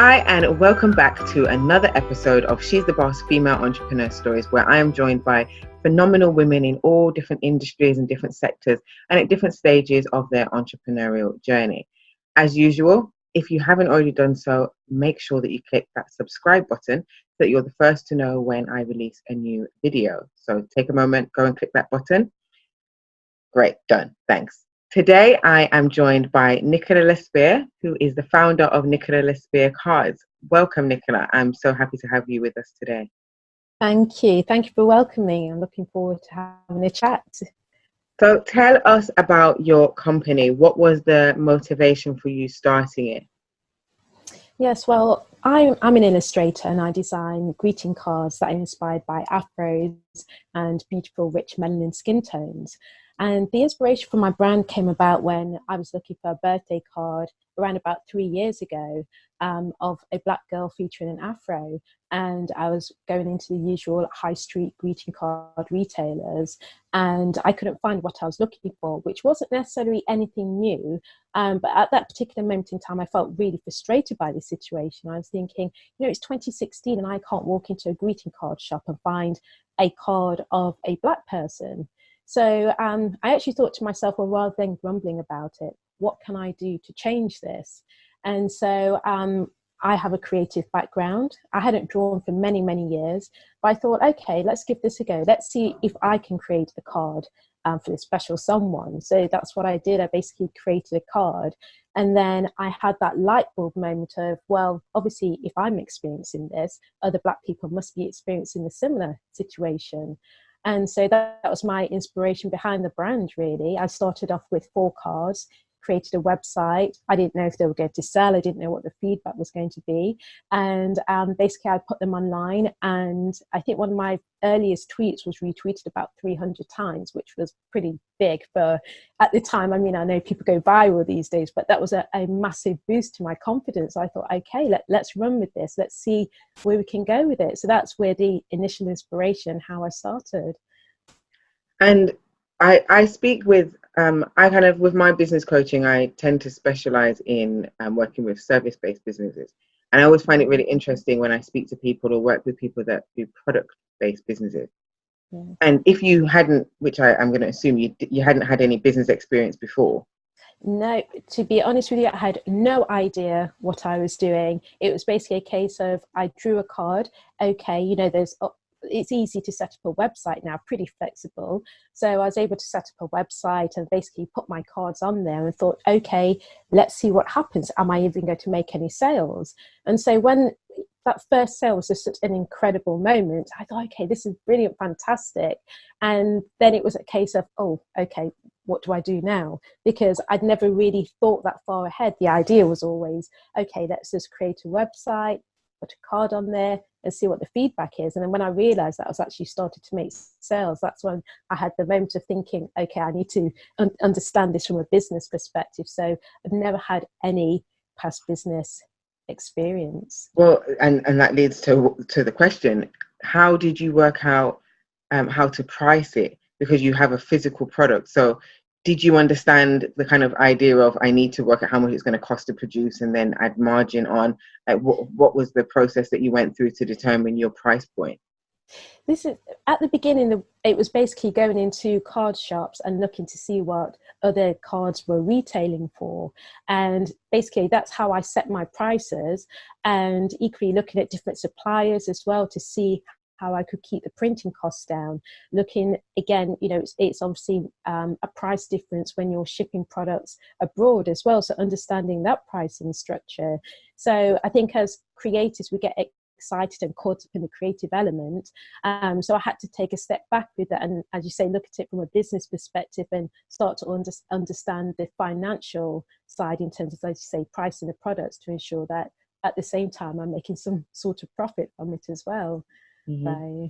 Hi, and welcome back to another episode of She's the Boss Female Entrepreneur Stories, where I am joined by phenomenal women in all different industries and different sectors and at different stages of their entrepreneurial journey. As usual, if you haven't already done so, make sure that you click that subscribe button so that you're the first to know when I release a new video. So take a moment, go and click that button. Great, done. Thanks. Today, I am joined by Nicola Lespeare, who is the founder of Nicola Lespeare Cards. Welcome, Nicola. I'm so happy to have you with us today. Thank you. Thank you for welcoming me. I'm looking forward to having a chat. So tell us about your company. What was the motivation for you starting it? Yes, well, I'm an illustrator and I design greeting cards that are inspired by afros and beautiful, rich melanin skin tones. And the inspiration for my brand came about when I was looking for a birthday card around about 3 years ago of a black girl featuring an afro. And I was going into the usual high street greeting card retailers and I couldn't find what I was looking for, which wasn't necessarily anything new. But at that particular moment in time, I felt really frustrated by the situation. I was thinking, it's 2016 and I can't walk into a greeting card shop and find a card of a black person. So I actually thought to myself, well, rather than grumbling about it, what can I do to change this? And so I have a creative background. I hadn't drawn for many, many years, but I thought, okay, let's give this a go. Let's see if I can create a card for this special someone. So that's what I did. I basically created a card. And then I had that light bulb moment of, well, obviously, if I'm experiencing this, other black people must be experiencing a similar situation. And so that was my inspiration behind the brand, really. I started off with 4 cards, created a website. I didn't know if they were going to sell. I didn't know what the feedback was going to be. And basically, I put them online. And I think one of my earliest tweets was retweeted about 300 times, which was pretty big for at the time. I mean, I know people go viral these days, but that was a massive boost to my confidence. I thought, okay, let's run with this. Let's see where we can go with it. So that's where the initial inspiration, how I started. And I speak with, with my business coaching, I tend to specialize in working with service-based businesses. And I always find it really interesting when I speak to people or work with people that do product-based businesses. Yeah. And if you hadn't, which I'm going to assume you hadn't had any business experience before. No, to be honest with you, I had no idea what I was doing. It was basically a case of I drew a card. Okay, it's easy to set up a website now, pretty flexible. So I was able to set up a website and basically put my cards on there and thought, okay, let's see what happens. Am I even going to make any sales? And so when that first sale was just such an incredible moment, I thought, okay, this is brilliant, fantastic. And then it was a case of, oh, okay, what do I do now? Because I'd never really thought that far ahead. The idea was always, okay, let's just create a website, put a card on there and see what the feedback is. And then when I realized that I was actually started to make sales, that's when I had the moment of thinking, okay, I need to understand this from a business perspective. So I've never had any past business experience. Well, and that leads to the question, how did you work out how to price it? Because you have a physical product. So did you understand the kind of idea of I need to work out how much it's going to cost to produce and then add margin on? What was the process that you went through to determine your price point? This is at the beginning, it was basically going into card shops and looking to see what other cards were retailing for. And basically that's how I set my prices, and equally looking at different suppliers as well to see how I could keep the printing costs down. Looking again, it's obviously a price difference when you're shipping products abroad as well. So understanding that pricing structure. So I think as creators, we get excited and caught up in the creative element. So I had to take a step back with that. And as you say, look at it from a business perspective and start to understand the financial side in terms of, as you say, pricing the products to ensure that at the same time I'm making some sort of profit from it as well. Mm-hmm.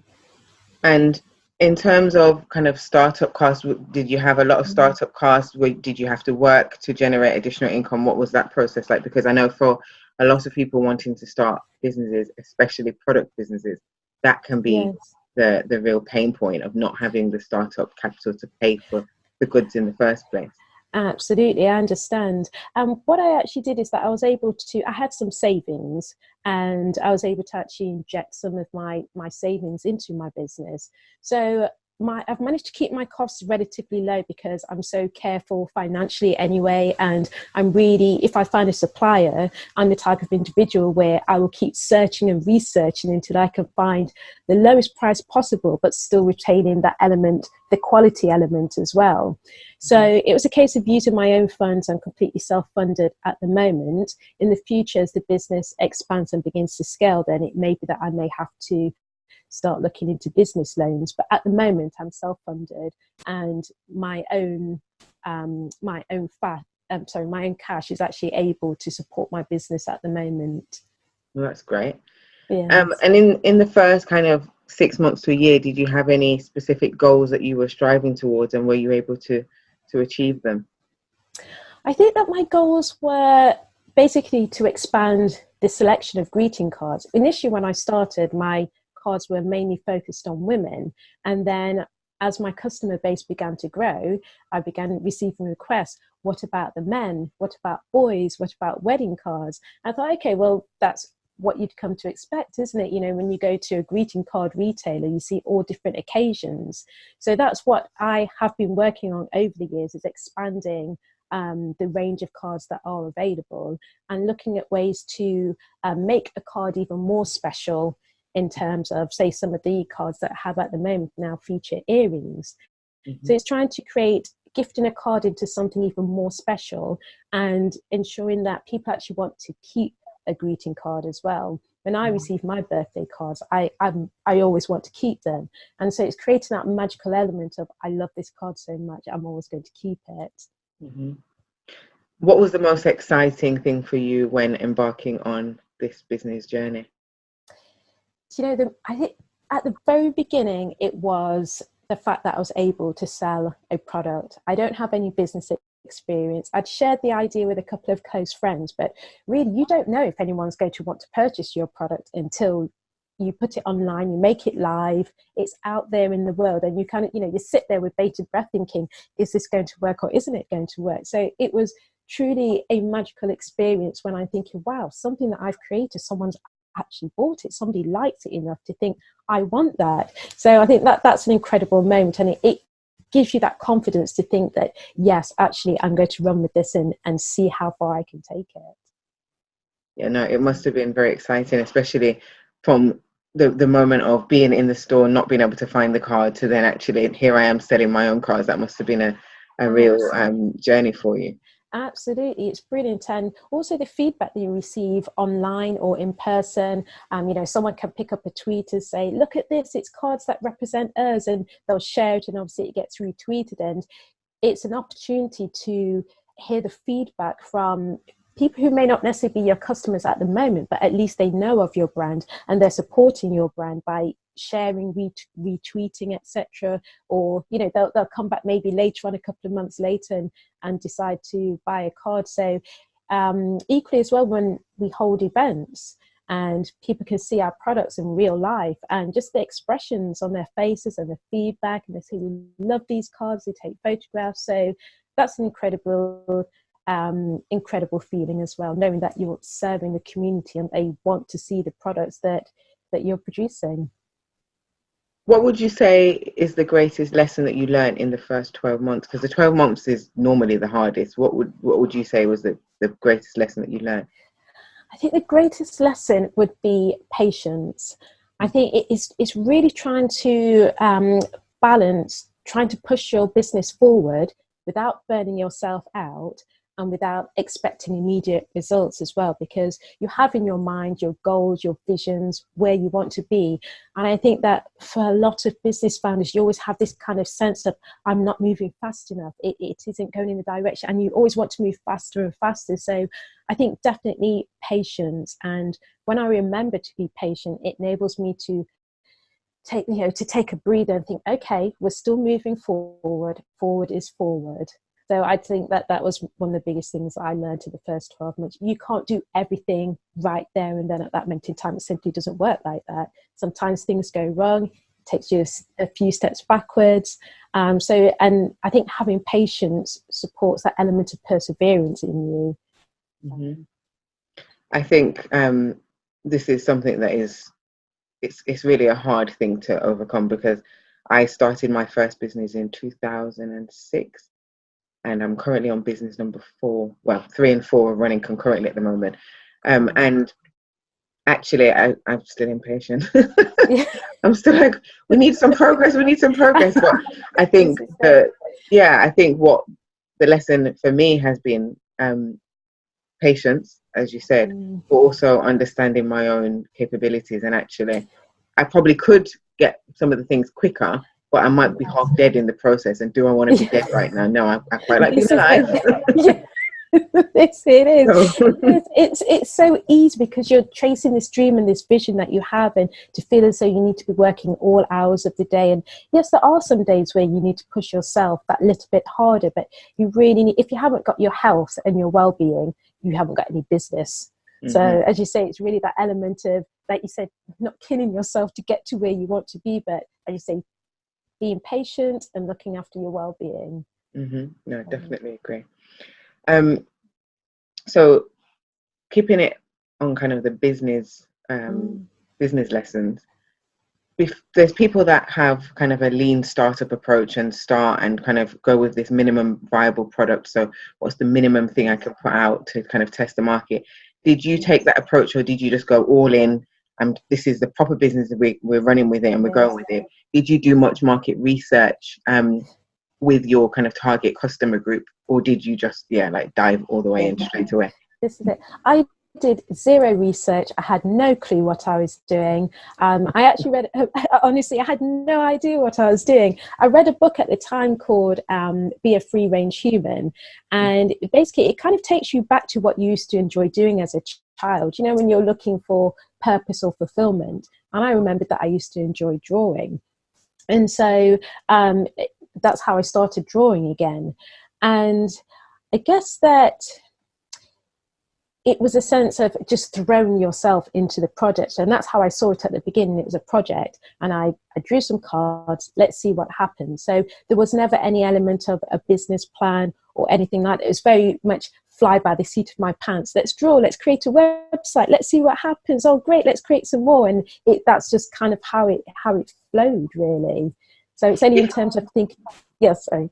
And in terms of kind of startup costs, did you have a lot of startup costs? Did you have to work to generate additional income? What was that process like? Because I know for a lot of people wanting to start businesses, especially product businesses, that can be the real pain point of not having the startup capital to pay for the goods in the first place. Absolutely, I understand. What I actually did is that I had some savings, and I was able to actually inject some of my savings into my business. So I've managed to keep my costs relatively low because I'm so careful financially anyway. And if I find a supplier, I'm the type of individual where I will keep searching and researching until I can find the lowest price possible, but still retaining that element, the quality element as well. So it was a case of using my own funds. I'm completely self-funded at the moment. In the future, as the business expands and begins to scale, then it may be that I may have to start looking into business loans. But at the moment, I'm self-funded, and my own cash is actually able to support my business at the moment. Well, that's great. Yes. And in the first kind of 6 months to a year, did you have any specific goals that you were striving towards, and were you able to achieve them? I think that my goals were basically to expand the selection of greeting cards. Initially, when I started, my cards were mainly focused on women. And then as my customer base began to grow, I began receiving requests. What about the men? What about boys? What about wedding cards? I thought, okay, well, that's what you'd come to expect, isn't it? You know, when you go to a greeting card retailer, you see all different occasions. So that's what I have been working on over the years, is expanding the range of cards that are available, and looking at ways to make a card even more special, in terms of, say, some of the cards that I have at the moment now feature earrings. Hmm. So it's trying to create, gifting a card into something even more special, and ensuring that people actually want to keep a greeting card as well. When I receive my birthday cards, I always want to keep them. And so it's creating that magical element of, I love this card so much, I'm always going to keep it. Hmm. What was the most exciting thing for you when embarking on this business journey? I think at the very beginning, it was the fact that I was able to sell a product. I don't have any business experience. I'd shared the idea with a couple of close friends, but really, you don't know if anyone's going to want to purchase your product until you put it online, you make it live, it's out there in the world, and you kind of, you sit there with bated breath thinking, is this going to work or isn't it going to work? So it was truly a magical experience when I'm thinking, wow, something that I've created, someone's actually bought it, somebody liked it enough to think, I want that. So I think that that's an incredible moment, and it gives you that confidence to think that, yes, actually, I'm going to run with this and see how far I can take it. Yeah, no, it must have been very exciting, especially from the moment of being in the store, not being able to find the card, to then actually here I am selling my own cards. That must have been a real journey for you. Absolutely, it's brilliant. And also the feedback that you receive online or in person. Someone can pick up a tweet and say, look at this, it's cards that represent us, and they'll share it, and obviously it gets retweeted. And it's an opportunity to hear the feedback from people who may not necessarily be your customers at the moment, but at least they know of your brand and they're supporting your brand by sharing, retweeting, etc. Or they'll come back maybe later on, a couple of months later, and decide to buy a card. So equally as well, when we hold events and people can see our products in real life, and just the expressions on their faces and the feedback, and they say, we love these cards, they take photographs. So that's an incredible feeling as well, knowing that you're serving the community and they want to see the products that you're producing. What would you say is the greatest lesson that you learned in the first 12 months? Because the 12 months is normally the hardest. What would you say was the greatest lesson that you learned? I think the greatest lesson would be patience. I think it's really trying to balance, trying to push your business forward without burning yourself out, and without expecting immediate results as well, because you have in your mind your goals, your visions, where you want to be. And I think that for a lot of business founders, you always have this kind of sense of, I'm not moving fast enough, it isn't going in the direction, and you always want to move faster and faster. So I think definitely patience. And when I remember to be patient, it enables me to take a breather and think, okay, we're still moving forward. Forward is forward. So I think that that was one of the biggest things I learned in the first 12 months. You can't do everything right there and then at that moment in time. It simply doesn't work like that. Sometimes things go wrong. takes you a few steps backwards. And I think having patience supports that element of perseverance in you. Mm-hmm. I think this is something that it's really a hard thing to overcome, because I started my first business in 2006, and I'm currently on business number 4. Well, 3 and 4 are running concurrently at the moment. And actually, I'm still impatient. I'm still like, we need some progress. But I think I think what the lesson for me has been patience, as you said, but also understanding my own capabilities. And actually, I probably could get some of the things quicker, but I might be half dead in the process. And do I want to be dead right now? No, I quite like being alive. It is. It's so easy, because you're chasing this dream and this vision that you have, and to feel as though you need to be working all hours of the day. And yes, there are some days where you need to push yourself that little bit harder, but you really need, if you haven't got your health and your well-being, you haven't got any business. So as you say, it's really that element of, like you said, not killing yourself to get to where you want to be, but as you say, being patient and looking after your well-being. No, definitely agree. So keeping it on kind of the business lessons, there's people that have kind of a lean startup approach and start and kind of go with this minimum viable product. So what's the minimum thing I can put out to kind of test the market? Did you take that approach, or did you just go all in and this is the proper business that we're running with it and we're going with it? Did you do much market research with your kind of target customer group, or did you just like dive all the way in straight away? This is it. I did zero research. I had no clue what I was doing. I actually honestly, I had no idea what I was doing. I read a book at the time called Be a Free Range Human. And basically it kind of takes you back to what you used to enjoy doing as a child, you know, when you're looking for purpose or fulfillment. And I remembered that I used to enjoy drawing. And so that's how I started drawing again. And I guess that it was a sense of just throwing yourself into the project. And that's how I saw it at the beginning. It was a project, and I drew some cards. Let's see what happens. So there was never any element of a business plan or anything like that. It was very much fly by the seat of my pants. Let's draw, let's create a website. Let's see what happens. Oh, great. Let's create some more. And that's just kind of how it flowed, really. So it's only in terms of thinking. Yes, sorry.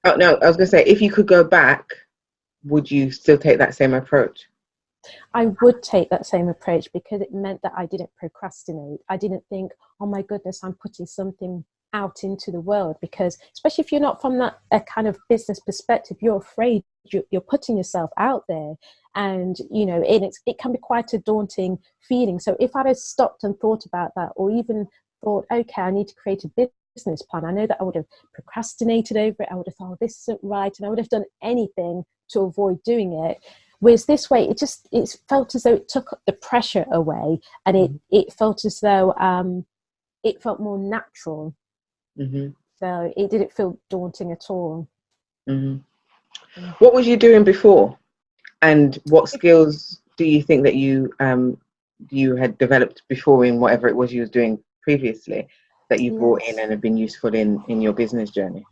Oh, no, I was going to say, if you could go back, would you still take that same approach? I would take that same approach, because it meant that I didn't procrastinate. I didn't think, oh my goodness, I'm putting something out into the world, because especially if you're not from that kind of business perspective, you're afraid, you're putting yourself out there, and you know, it can be quite a daunting feeling. So if I'd have stopped and thought about that, or even thought, okay, I need to create a business plan, I know that I would have procrastinated over it. I would have thought, oh, this isn't right, and I would have done anything to avoid doing it. Whereas this way, it felt as though it took the pressure away, and it felt as though it felt more natural. So it didn't feel daunting at all. What was you doing before, and what skills do you think that you had developed before in whatever it was you was doing previously that you brought in and have been useful in your business journey?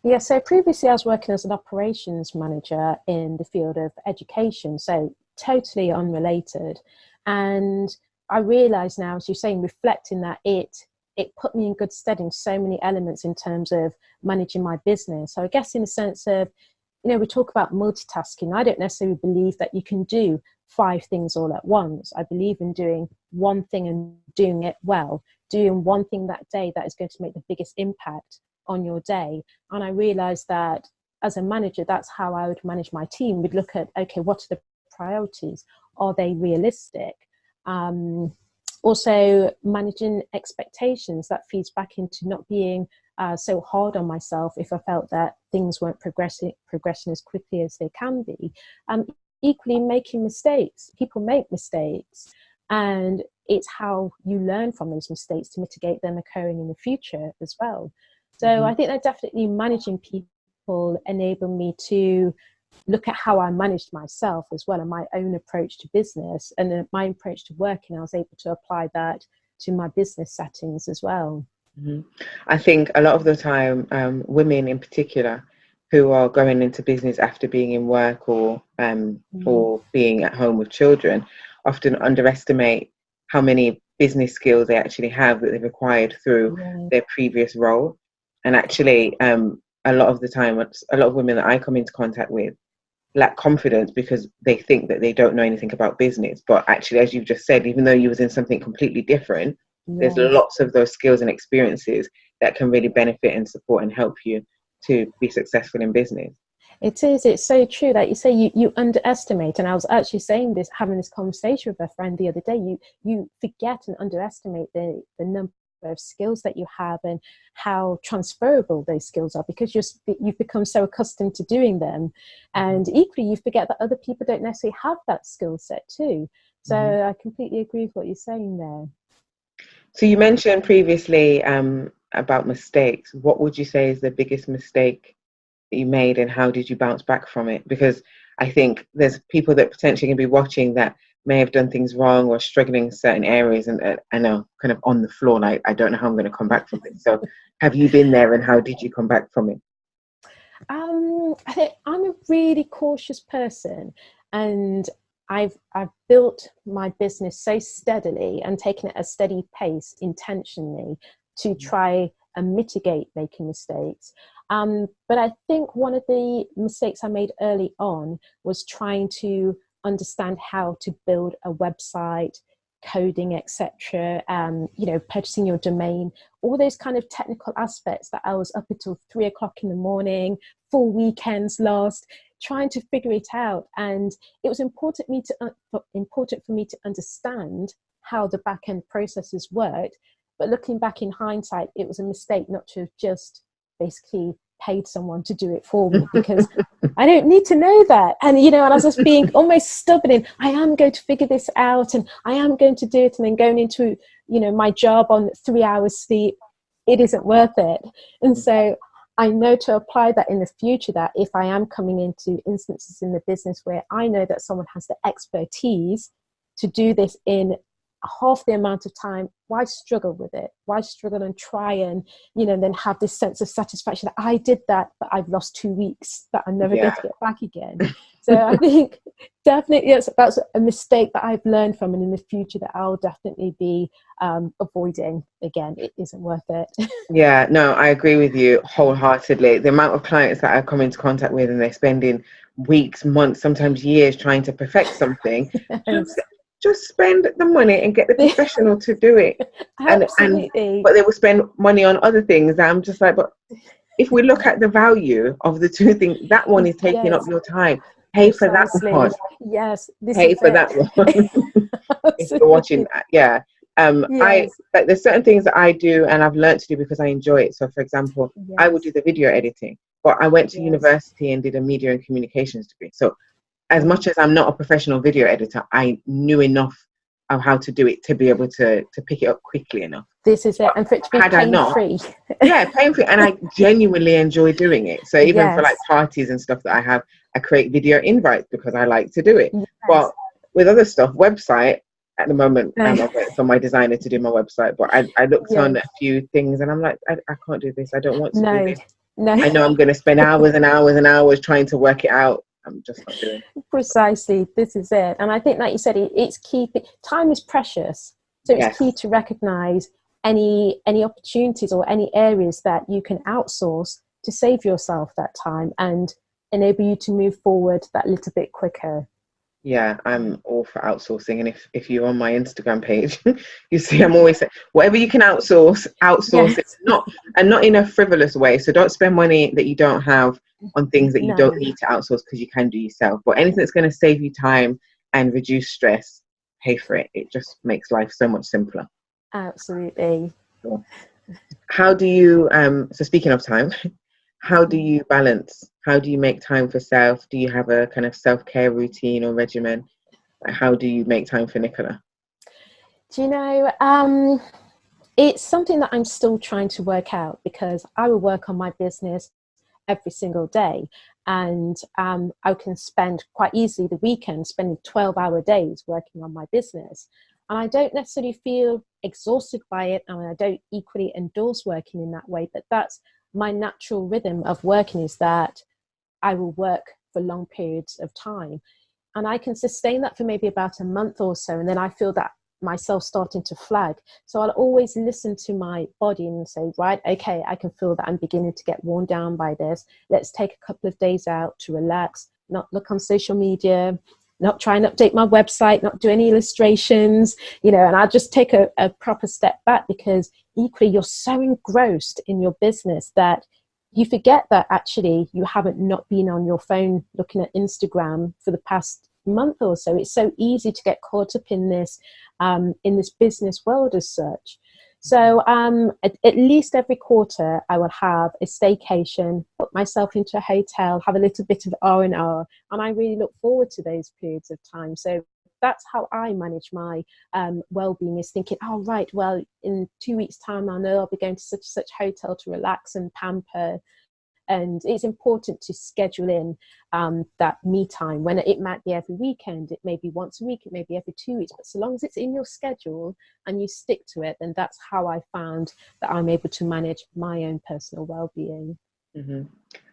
Yeah, so previously I was working as an operations manager in the field of education, so totally unrelated. And I realise now, as you're saying, reflecting that it put me in good stead in so many elements in terms of managing my business. So I guess in a sense of, you know, we talk about multitasking. I don't necessarily believe that you can do 5 things all at once. I believe in doing one thing and doing it well, doing one thing that day that is going to make the biggest impact on your day. And I realized that as a manager, that's how I would manage my team. We'd look at, okay, what are the priorities? Are they realistic? Also managing expectations, that feeds back into not being so hard on myself if I felt that things weren't progressing as quickly as they can be. Equally, making mistakes. People make mistakes, and it's how you learn from those mistakes to mitigate them occurring in the future as well. So I think that definitely managing people enabled me to look at how I managed myself as well, and my own approach to business and my approach to working. I was able to apply that to my business settings as well. I think a lot of the time, women in particular who are going into business after being in work or being at home with children often underestimate how many business skills they actually have that they've acquired through their previous role. And actually, a lot of the time, a lot of women that I come into contact with lack confidence because they think that they don't know anything about business. But actually, as you've just said, even though you was in something completely different, there's lots of those skills and experiences that can really benefit and support and help you to be successful in business. It is. It's so true that you say you underestimate. And I was actually saying this, having this conversation with a friend the other day. You forget and underestimate the number of skills that you have and how transferable those skills are, because you've become so accustomed to doing them. And equally, you forget that other people don't necessarily have that skill set too. So I completely agree with what you're saying there. So you mentioned previously about mistakes. What would you say is the biggest mistake that you made, and how did you bounce back from it? Because I think there's people that potentially can be watching that may have done things wrong or struggling in certain areas, and I know kind of on the floor, like I don't know how I'm going to come back from it. So have you been there, and how did you come back from it? I think I'm a really cautious person, and I've built my business so steadily and taken it at a steady pace intentionally to try and mitigate making mistakes. But I think one of the mistakes I made early on was trying to understand how to build a website, coding, etc. Purchasing your domain, all those kind of technical aspects that I was up until 3 o'clock in the morning, full weekends last, trying to figure it out. And it was important for me to understand how the back end processes worked. But looking back in hindsight, it was a mistake not to have just basically paid someone to do it for me, because I don't need to know that. And and I was just being almost stubborn in, I am going to figure this out and I am going to do it, and then going into my job on 3 hours sleep, it isn't worth it. And so I know to apply that in the future, that if I am coming into instances in the business where I know that someone has the expertise to do this in half the amount of time, why struggle with it? Why struggle and try and then have this sense of satisfaction that I did that, but I've lost 2 weeks that I'm never going to get back again. So I think definitely that's a mistake that I've learned from, and in the future that I'll definitely be avoiding again. It isn't worth it. Yeah, no, I agree with you wholeheartedly. The amount of clients that I come into contact with and they're spending weeks, months, sometimes years trying to perfect something, just spend the money and get the professional to do it. Absolutely. But they will spend money on other things. I'm just like, but if we look at the value of the two things, that one is taking up your time. Pay for that one. Yes, pay for that one. If you're watching that, but there's certain things that I do and I've learned to do because I enjoy it. So for example, I would do the video editing, but I went to university and did a media and communications degree. So as much as I'm not a professional video editor, I knew enough of how to do it to be able to pick it up quickly enough. This is it, and for it to be pain-free. Pain-free, and I genuinely enjoy doing it. So even for like parties and stuff that I have, I create video invites because I like to do it. But with other stuff, website, at the moment, I'm waiting for my designer to do my website. But I looked on a few things and I'm like, I can't do this. I don't want to do this. No. I know I'm going to spend hours and hours and hours trying to work it out. I'm just not doing it. Precisely. This is it. And I think, like you said, it's key. Time is precious. So it's key to recognize any opportunities or any areas that you can outsource to save yourself that time and enable you to move forward that little bit quicker. Yeah, I'm all for outsourcing. And if you're on my Instagram page, you see I'm always saying, whatever you can outsource it. Not in a frivolous way. So don't spend money that you don't have on things that you don't need to outsource, because you can do yourself. But anything that's going to save you time and reduce stress, pay for it. It just makes life so much simpler. Absolutely. Sure. How do you, so speaking of time, how do you balance? How do you make time for self? Do you have a kind of self-care routine or regimen? How do you make time for Nicola? Do you know, it's something that I'm still trying to work out, because I will work on my business every single day, and I can spend quite easily the weekend spending 12-hour days working on my business. And I don't necessarily feel exhausted by it, and I don't equally endorse working in that way, but that's my natural rhythm of working, is that I will work for long periods of time. And I can sustain that for maybe about a month or so, and then I feel that myself starting to flag. So I'll always listen to my body and say, right, okay, I can feel that I'm beginning to get worn down by this. Let's take a couple of days out to relax, not look on social media, not try and update my website, not do any illustrations, and I'll just take a proper step back, because equally you're so engrossed in your business that you forget that actually you haven't not been on your phone looking at Instagram for the past month or so. It's so easy to get caught up in this business world as such. So at least every quarter I will have a staycation, put myself into a hotel, have a little bit of R&R, and I really look forward to those periods of time. So that's how I manage my well-being, is thinking, oh, right, well, in 2 weeks' time, I know I'll be going to such hotel to relax and pamper. And it's important to schedule in that me time, when it might be every weekend, it may be once a week, it may be every 2 weeks, but so long as it's in your schedule and you stick to it, then that's how I found that I'm able to manage my own personal well-being. Mm-hmm.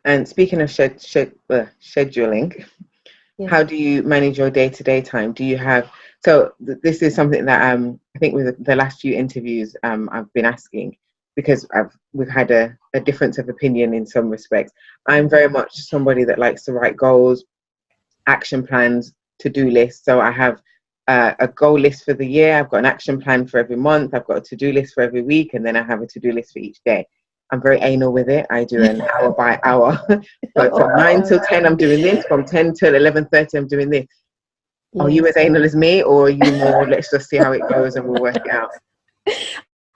And speaking of scheduling, how do you manage your day-to-day time? Do you have, this is something that I think with the last few interviews I've been asking, because we've had a difference of opinion in some respects. I'm very much somebody that likes to write goals, action plans, to-do lists. So I have a goal list for the year, I've got an action plan for every month, I've got a to-do list for every week, and then I have a to-do list for each day. I'm very anal with it. I do an hour by hour. But from 9 till 10, I'm doing this. From 10 till 11:30, I'm doing this. Yes. Are you as anal as me, or are you more, let's just see how it goes and we'll work it out?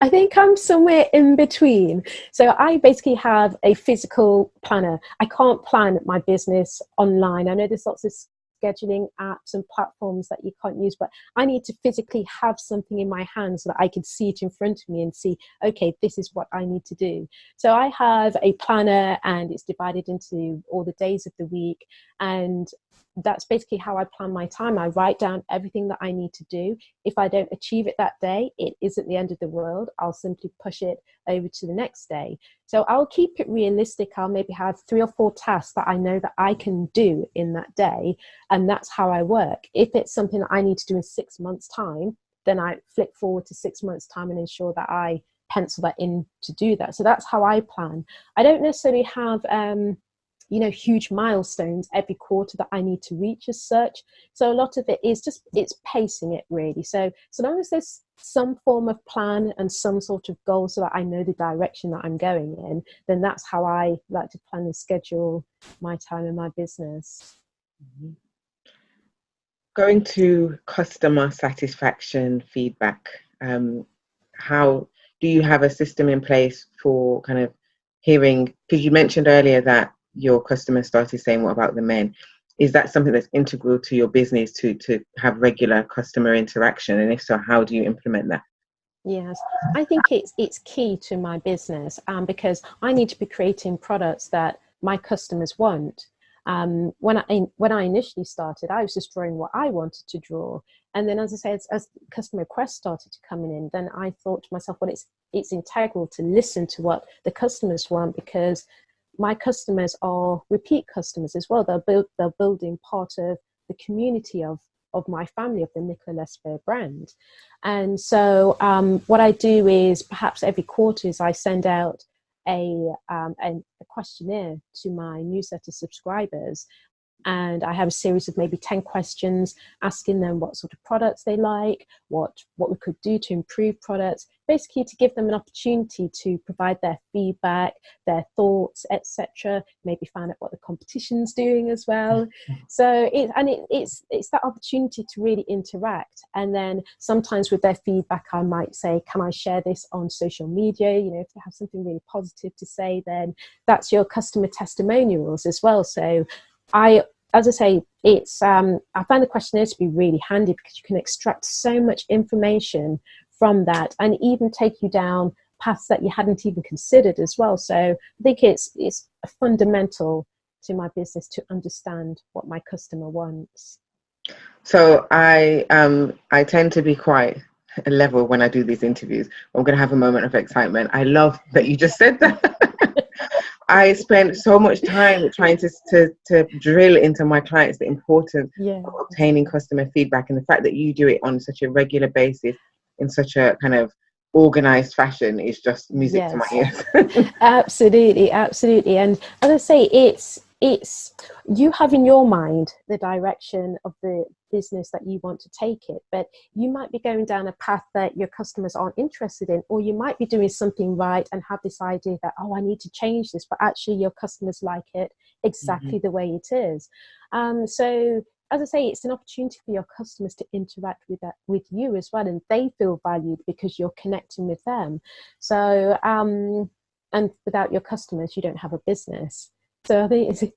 I think I'm somewhere in between. So I basically have a physical planner. I can't plan my business online. I know there's lots of scheduling apps and platforms that you can't use, but I need to physically have something in my hand so that I can see it in front of me and see, okay, this is what I need to do. So I have a planner, and it's divided into all the days of the week, and that's basically how I plan my time. I write down everything that I need to do. If I don't achieve it that day, it isn't the end of the world. I'll simply push it over to the next day. So I'll keep it realistic. I'll maybe have 3 or 4 tasks that I know that I can do in that day. And that's how I work. If it's something that I need to do in 6 months' time, then I flick forward to 6 months' time and ensure that I pencil that in to do that. So that's how I plan. I don't necessarily have huge milestones every quarter that I need to reach as such. So a lot of it is just, it's pacing it really. So long as there's some form of plan and some sort of goal so that I know the direction that I'm going in, then that's how I like to plan and schedule my time in my business. Mm-hmm. Going to customer satisfaction feedback, how do you have a system in place for kind of hearing, because you mentioned earlier that your customers started saying, what about the men? Is that something that's integral to your business, to have regular customer interaction? And if so, how do you implement that? Yes, I think it's key to my business, because I need to be creating products that my customers want. When I initially started, I was just drawing what I wanted to draw, and then, as I say, as customer requests started to come in, then I thought to myself, well, it's integral to listen to what the customers want, because my customers are repeat customers as well. They're building part of the community of my family, of the Nicola Lespeare brand. And so what I do is, perhaps every quarter, is I send out a questionnaire to my newsletter subscribers. And I have a series of maybe 10 questions, asking them what sort of products they like, what we could do to improve products, basically to give them an opportunity to provide their feedback, their thoughts, etc. Maybe find out what the competition's doing as well. So it's that opportunity to really interact. And then sometimes with their feedback, I might say, can I share this on social media? If they have something really positive to say, then that's your customer testimonials as well. So as I say, it's I find the questionnaire to be really handy, because you can extract so much information from that, and even take you down paths that you hadn't even considered as well. So I think it's fundamental to my business to understand what my customer wants. So I tend to be quite a level when I do these interviews. I'm going to have a moment of excitement. I love that you just said that. I spent so much time trying to drill into my clients the importance of obtaining customer feedback, and the fact that you do it on such a regular basis in such a kind of organized fashion is just music to my ears. Absolutely, absolutely. And as I say, it's you have in your mind the direction of the business that you want to take it, but you might be going down a path that your customers aren't interested in, or you might be doing something right and have this idea that, oh, I need to change this, but actually your customers like it exactly the way it is. So as I say, it's an opportunity for your customers to interact with you as well, and they feel valued because you're connecting with them. So and without your customers, you don't have a business. So I think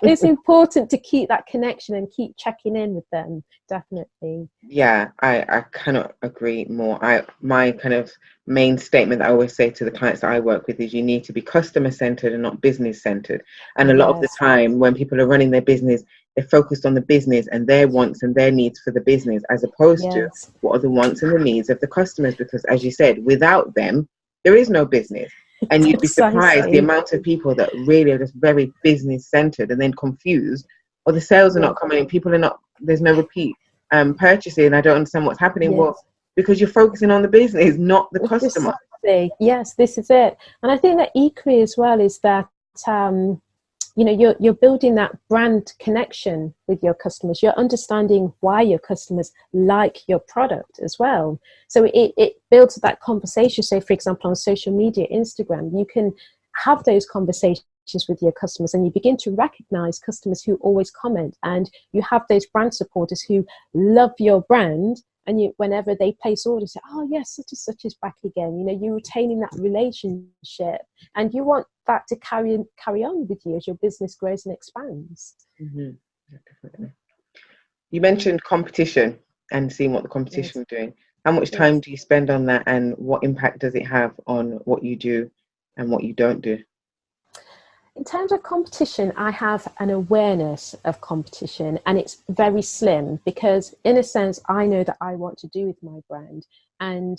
it's important to keep that connection and keep checking in with them, definitely. Yeah, I cannot agree more. My kind of main statement that I always say to the clients that I work with is you need to be customer centered and not business centered. And a lot of the time when people are running their business, they're focused on the business and their wants and their needs for the business, as opposed to what are the wants and the needs of the customers. Because as you said, without them, there is no business. And you'd be surprised the amount of people that really are just very business centered and then confused, or the sales are not coming in, people are not, there's no repeat purchasing. I don't understand what's happening. Well, because you're focusing on the business, not the customer. Yes, this is it. And I think that equally as well is that you know, you're building that brand connection with your customers. You're understanding why your customers like your product as well. So it builds that conversation. So for example, on social media, Instagram, you can have those conversations with your customers, and you begin to recognize customers who always comment, and you have those brand supporters who love your brand, and you, whenever they place orders, say, oh yes, such and such is back again. You know, you're retaining that relationship, and you want that to carry on with you as your business grows and expands. Yeah, definitely. You mentioned competition and seeing what the competition is doing. How much time do you spend on that, and what impact does it have on what you do and what you don't do? In terms of competition, I have an awareness of competition, and it's very slim because, in a sense, I know that I want to do with my brand, and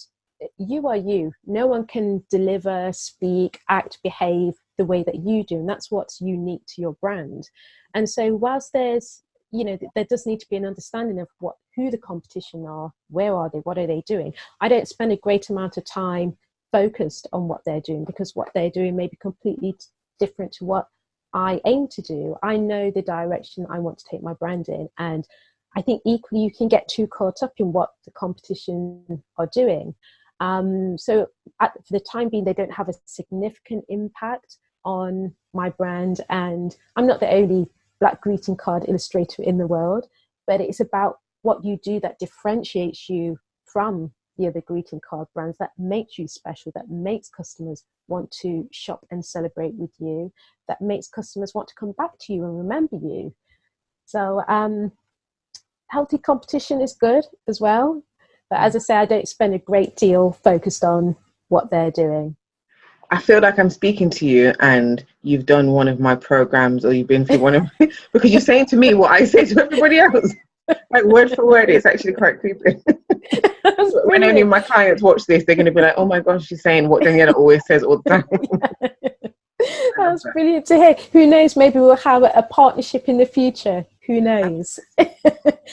you are you. No one can deliver, speak, act, behave the way that you do, and that's what's unique to your brand. And so, whilst there's, you know, there does need to be an understanding of who the competition are, where are they, what are they doing. I don't spend a great amount of time focused on what they're doing, because what they're doing may be completely different to what I aim to do. I know the direction I want to take my brand in, and I think equally you can get too caught up in what the competition are doing. So for the time being, they don't have a significant impact on my brand, and I'm not the only Black greeting card illustrator in the world, but it's about what you do that differentiates you from the other greeting card brands, that makes you special, that makes customers want to shop and celebrate with you, that makes customers want to come back to you and remember you. So healthy competition is good as well. But as I say, I don't spend a great deal focused on what they're doing. I feel like I'm speaking to you and you've done one of my programs, or you've been through one of my, because you're saying to me what I say to everybody else. Like word for word, it's actually quite creepy. When any of my clients watch this, they're going to be like, oh my gosh, she's saying what Daniela always says all the time. That's brilliant to hear. Who knows, maybe we'll have a partnership in the future. Who knows?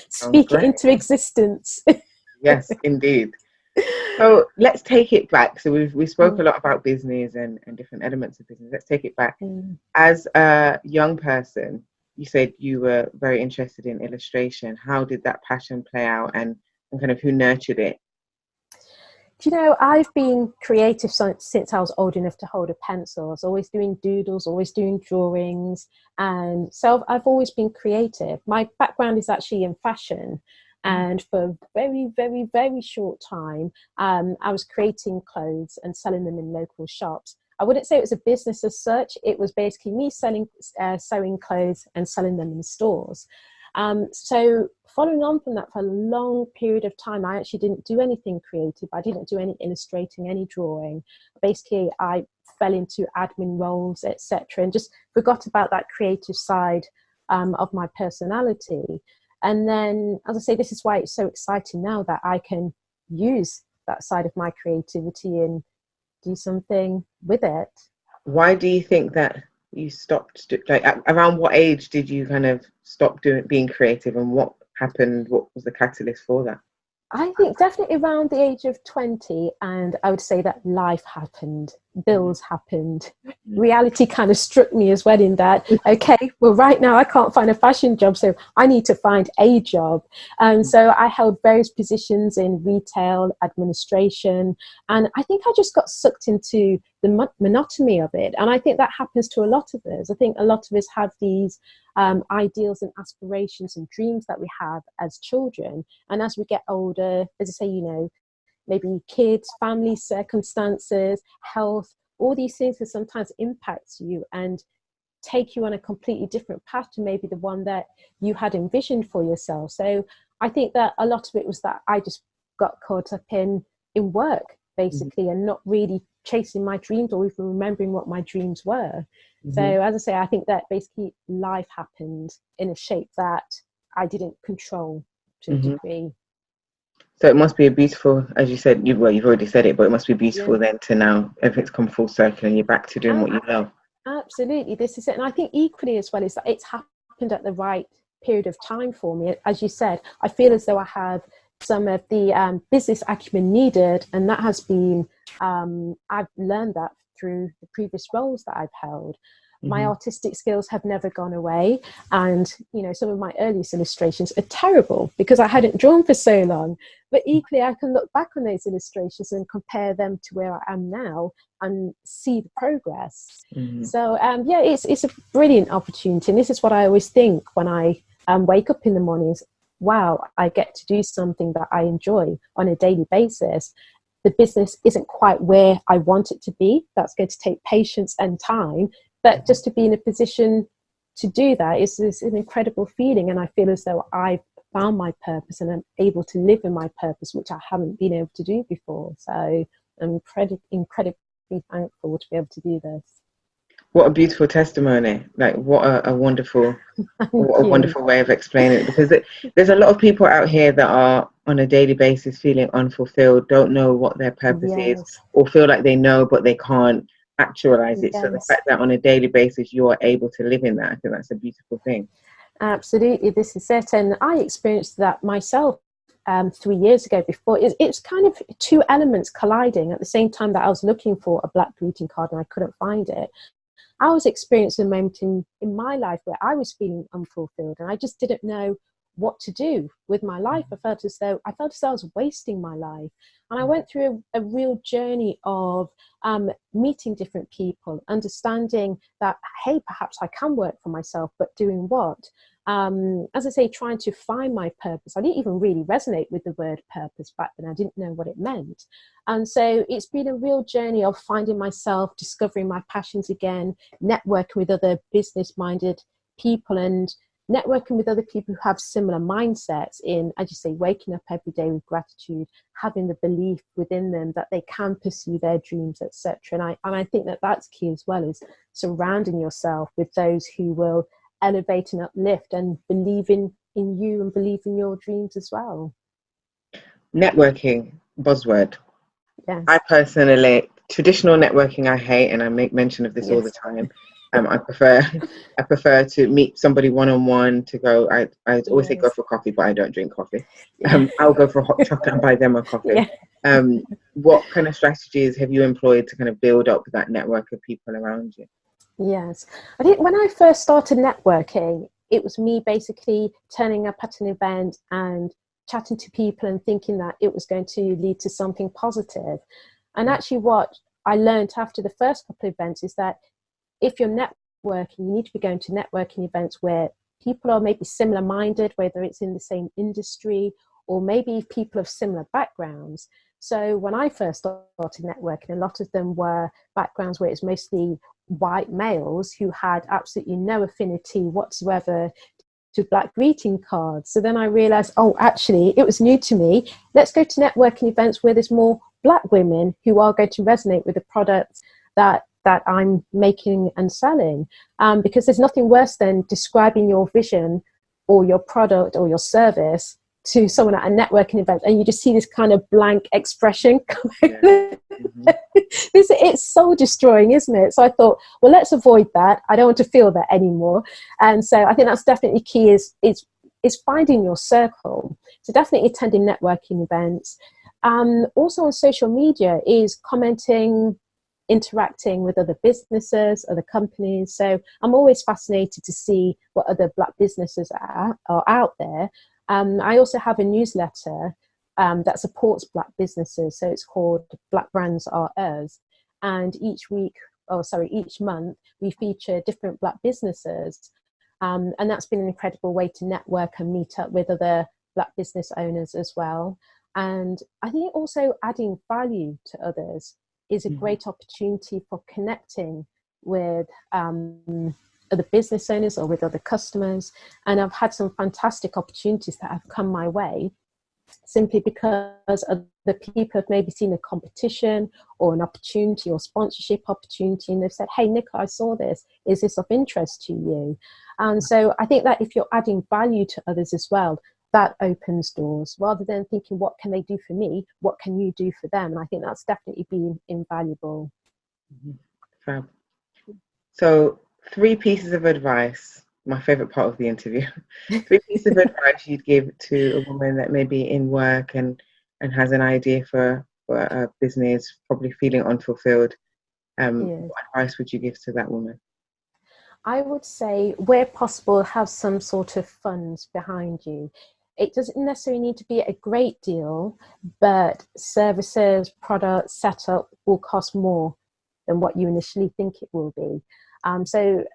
Speak it into existence. Yes, indeed. So let's take it back. So we spoke a lot about business and different elements of business. Let's take it back. As a young person, you said you were very interested in illustration. How did that passion play out, and kind of who nurtured it? Do you know, I've been creative since I was old enough to hold a pencil. I was always doing doodles, always doing drawings. And so I've always been creative. My background is actually in fashion. And for a very, very, very short time, I was creating clothes and selling them in local shops. I wouldn't say it was a business as such. It was basically me sewing clothes and selling them in stores. So following on from that, for a long period of time, I actually didn't do anything creative. I didn't do any illustrating, any drawing. Basically, I fell into admin roles, etc., and just forgot about that creative side of my personality. And then, as I say, this is why it's so exciting now that I can use that side of my creativity and do something with it. Why do you think that you stopped? Like, around what age did you kind of stop being creative, and what happened? What was the catalyst for that? I think definitely around the age of 20, and I would say that life happened, bills happened, reality kind of struck me as well in that, okay, well, right now I can't find a fashion job, so I need to find a job. So I held various positions in retail, administration, and I think I just got sucked into the monotony of it. And I think that happens to a lot of us. I think a lot of us have these ideals and aspirations and dreams that we have as children. And as we get older, as I say, you know, maybe kids, family circumstances, health, all these things can sometimes impact you and take you on a completely different path to maybe the one that you had envisioned for yourself. So I think that a lot of it was that I just got caught up in work, basically, and not really chasing my dreams or even remembering what my dreams were. So as I say, I think that basically life happened in a shape that I didn't control to a degree. So it must be a beautiful, as you said, you've already said it, but it must be beautiful then to now everything's come full circle and you're back to doing what you love. Absolutely, this is it. And I think equally as well is that it's happened at the right period of time for me. As you said, I feel as though I have some of the business acumen needed, and that has been, I've learned that through the previous roles that I've held. My artistic skills have never gone away, and you know, some of my earliest illustrations are terrible because I hadn't drawn for so long, but equally I can look back on those illustrations and compare them to where I am now and see the progress. So yeah, it's a brilliant opportunity, and this is what I always think when I wake up in the mornings. Wow, I get to do something that I enjoy on a daily basis. The business isn't quite where I want it to be. That's going to take patience and time. But just to be in a position to do that is an incredible feeling. And I feel as though I've found my purpose and I'm able to live in my purpose, which I haven't been able to do before. So I'm incredibly thankful to be able to do this. What a beautiful testimony. Like, what a wonderful way of explaining it. Because there's a lot of people out here that are on a daily basis feeling unfulfilled, don't know what their purpose is, or feel like they know, but they can't actualize it. So the fact that on a daily basis you are able to live in that, I think that's a beautiful thing. Absolutely, this is it. And I experienced that myself 3 years ago. Before it's kind of two elements colliding at the same time that I was looking for a black greeting card and I couldn't find it. I was experiencing a moment in my life where I was feeling unfulfilled and I just didn't know what to do with my life. I felt as though I was wasting my life. And I went through a real journey of meeting different people, understanding that, hey, perhaps I can work for myself, but doing what? As I say, trying to find my purpose. I didn't even really resonate with the word purpose back then. I didn't know what it meant. And so it's been a real journey of finding myself, discovering my passions again, networking with other business-minded people and networking with other people who have similar mindsets in, as you say, waking up every day with gratitude, having the belief within them that they can pursue their dreams, etc. And I think that that's key as well, is surrounding yourself with those who will elevate and uplift and believe in you and believe in your dreams as well. Networking, buzzword. Yes. I personally, traditional networking I hate, and I make mention of this all the time. I prefer to meet somebody one-on-one, to go. I always say go for coffee, but I don't drink coffee. I'll go for a hot chocolate and buy them a coffee. What kind of strategies have you employed to kind of build up that network of people around you? Yes, I think when I first started networking, it was me basically turning up at an event and chatting to people and thinking that it was going to lead to something positive. And actually what I learned after the first couple of events is that if you're networking, you need to be going to networking events where people are maybe similar minded, whether it's in the same industry or maybe people of similar backgrounds. So when I first started networking, a lot of them were backgrounds where it's mostly white males who had absolutely no affinity whatsoever to black greeting cards. So then I realized, oh, actually, it was new to me. Let's go to networking events where there's more black women who are going to resonate with the products that I'm making and selling. Because there's nothing worse than describing your vision or your product or your service to someone at a networking event and you just see this kind of blank expression. Yeah. Mm-hmm. It's soul destroying, isn't it? So I thought, well, let's avoid that. I don't want to feel that anymore. And so I think that's definitely key, is finding your circle. So definitely attending networking events. Also on social media is commenting, interacting with other businesses, other companies. So I'm always fascinated to see what other Black businesses are out there. I also have a newsletter that supports Black businesses. So it's called Black Brands Are Us. And each month, we feature different Black businesses. And that's been an incredible way to network and meet up with other Black business owners as well. And I think also adding value to others is a great opportunity for connecting with other business owners or with other customers. And I've had some fantastic opportunities that have come my way simply because other people have maybe seen a competition or an opportunity or sponsorship opportunity, and they've said, hey, Nicola, I saw this. Is this of interest to you? And so I think that if you're adding value to others as well, that opens doors rather than thinking, what can they do for me? What can you do for them? And I think that's definitely been invaluable. Fab. So 3 pieces of advice, my favorite part of the interview, 3 pieces of advice you'd give to a woman that may be in work and has an idea for a business, probably feeling unfulfilled. What advice would you give to that woman? I would say, where possible, have some sort of funds behind you. It doesn't necessarily need to be a great deal, but services, products, setup will cost more than what you initially think it will be. So,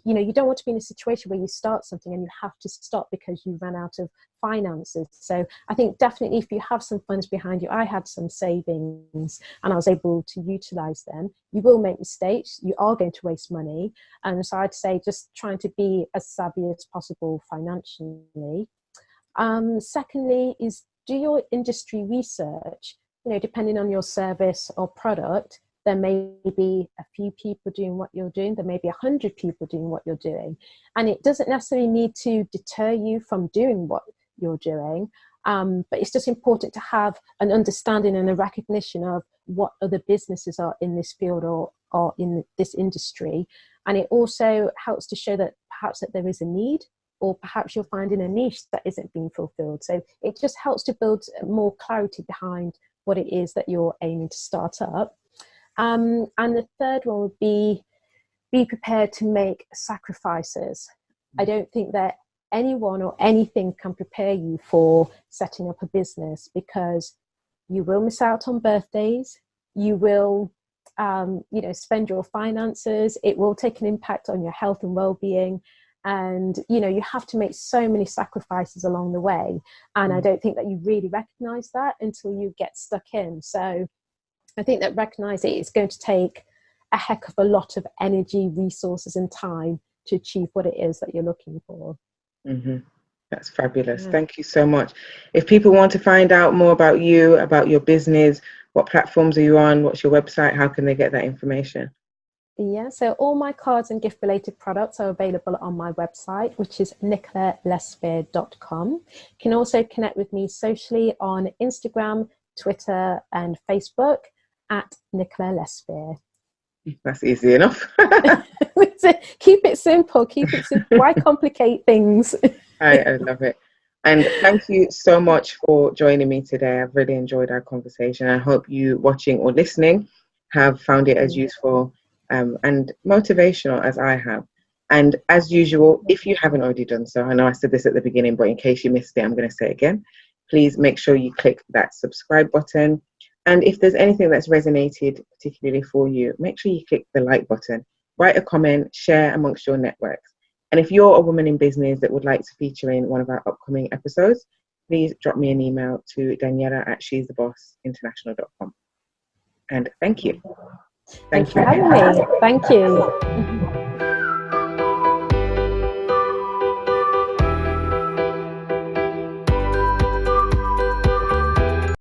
you don't want to be in a situation where you start something and you have to stop because you ran out of finances. So I think definitely if you have some funds behind you, I had some savings and I was able to utilize them. You will make mistakes. You are going to waste money. And so I'd say just trying to be as savvy as possible financially. Secondly is do your industry research. Depending on your service or product, there may be a few people doing what you're doing. There may be 100 people doing what you're doing. And it doesn't necessarily need to deter you from doing what you're doing. But it's just important to have an understanding and a recognition of what other businesses are in this field or in this industry. And it also helps to show that perhaps that there is a need, or perhaps you're finding a niche that isn't being fulfilled. So it just helps to build more clarity behind what it is that you're aiming to start up. And the third one would be prepared to make sacrifices. I don't think that anyone or anything can prepare you for setting up a business, because you will miss out on birthdays. You will, spend your finances. It will take an impact on your health and well-being. And, you have to make so many sacrifices along the way. And I don't think that you really recognize that until you get stuck in. So I think that recognizing it's going to take a heck of a lot of energy, resources, and time to achieve what it is that you're looking for. That's fabulous. Yeah. Thank you so much. If people want to find out more about you, about your business, what platforms are you on? What's your website? How can they get that information? Yeah, so all my cards and gift-related products are available on my website, which is nicolalespeare.com. You can also connect with me socially on Instagram, Twitter, and Facebook at Nicola Lespeare. That's easy enough. Keep it simple. Why complicate things? I love it. And thank you so much for joining me today. I've really enjoyed our conversation. I hope you watching or listening have found it as useful and motivational as I have. And as usual, if you haven't already done so, I know I said this at the beginning, but in case you missed it, I'm going to say it again. Please make sure you click that subscribe button. And if there's anything that's resonated particularly for you, make sure you click the like button, write a comment, share amongst your networks. And if you're a woman in business that would like to feature in one of our upcoming episodes, please drop me an email to Daniela@she'sthebossinternational.com. And thank you. Thank you for having me. Thank you.